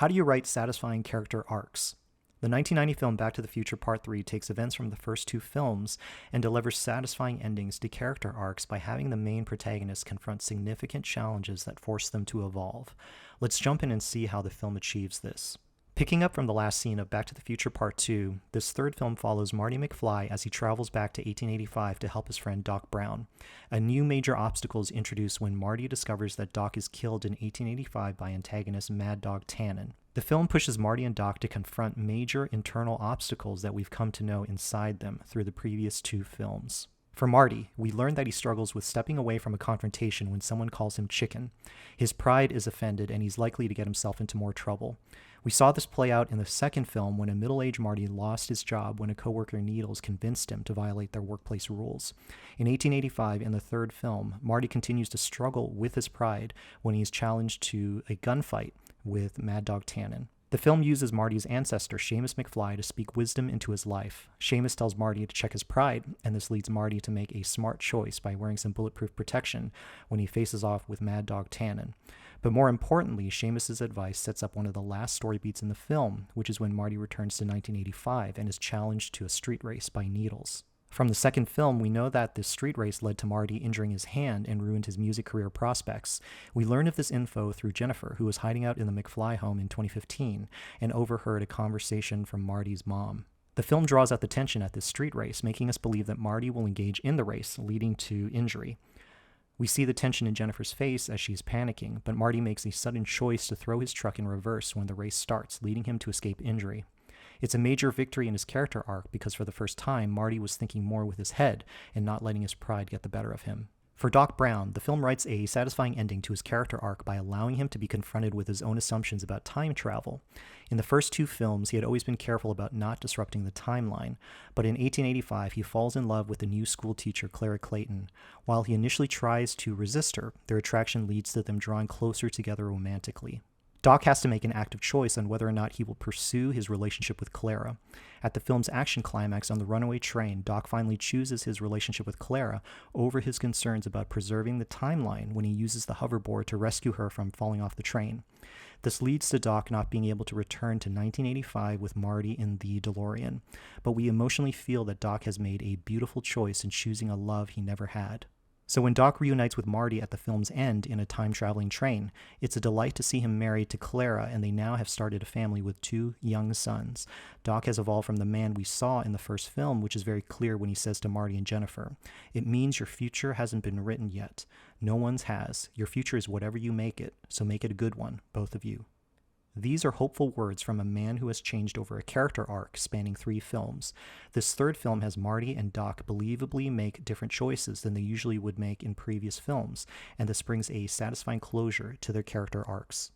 How do you write satisfying character arcs? The 1990 film Back to the Future Part 3 takes events from the first two films and delivers satisfying endings to character arcs by having the main protagonists confront significant challenges that force them to evolve. Let's jump in and see how the film achieves this. Picking up from the last scene of Back to the Future Part 2, this third film follows Marty McFly as he travels back to 1885 to help his friend Doc Brown. A new major obstacle is introduced when Marty discovers that Doc is killed in 1885 by antagonist Mad Dog Tannen. The film pushes Marty and Doc to confront major internal obstacles that we've come to know inside them through the previous two films. For Marty, we learn that he struggles with stepping away from a confrontation when someone calls him chicken. His pride is offended and he's likely to get himself into more trouble. We saw this play out in the second film when a middle-aged Marty lost his job when a coworker Needles convinced him to violate their workplace rules. In 1885, in the third film, Marty continues to struggle with his pride when he is challenged to a gunfight with Mad Dog Tannen. The film uses Marty's ancestor, Seamus McFly, to speak wisdom into his life. Seamus tells Marty to check his pride, and this leads Marty to make a smart choice by wearing some bulletproof protection when he faces off with Mad Dog Tannen. But more importantly, Seamus's advice sets up one of the last story beats in the film, which is when Marty returns to 1985 and is challenged to a street race by Needles. From the second film, we know that this street race led to Marty injuring his hand and ruined his music career prospects. We learn of this info through Jennifer, who was hiding out in the McFly home in 2015 and overheard a conversation from Marty's mom. The film draws out the tension at this street race, making us believe that Marty will engage in the race, leading to injury. We see the tension in Jennifer's face as she's panicking, but Marty makes a sudden choice to throw his truck in reverse when the race starts, leading him to escape injury. It's a major victory in his character arc because for the first time, Marty was thinking more with his head and not letting his pride get the better of him. For Doc Brown, the film writes a satisfying ending to his character arc by allowing him to be confronted with his own assumptions about time travel. In the first two films, he had always been careful about not disrupting the timeline, but in 1885, he falls in love with the new school teacher, Clara Clayton. While he initially tries to resist her, their attraction leads to them drawing closer together romantically. Doc has to make an active choice on whether or not he will pursue his relationship with Clara. At the film's action climax on the runaway train, Doc finally chooses his relationship with Clara over his concerns about preserving the timeline when he uses the hoverboard to rescue her from falling off the train. This leads to Doc not being able to return to 1985 with Marty in the DeLorean, but we emotionally feel that Doc has made a beautiful choice in choosing a love he never had. So when Doc reunites with Marty at the film's end in a time-traveling train, it's a delight to see him married to Clara, and they now have started a family with two young sons. Doc has evolved from the man we saw in the first film, which is very clear when he says to Marty and Jennifer, "It means your future hasn't been written yet. No one's has. Your future is whatever you make it, so make it a good one, both of you." These are hopeful words from a man who has changed over a character arc spanning 3 films. This third film has Marty and Doc believably make different choices than they usually would make in previous films, and this brings a satisfying closure to their character arcs.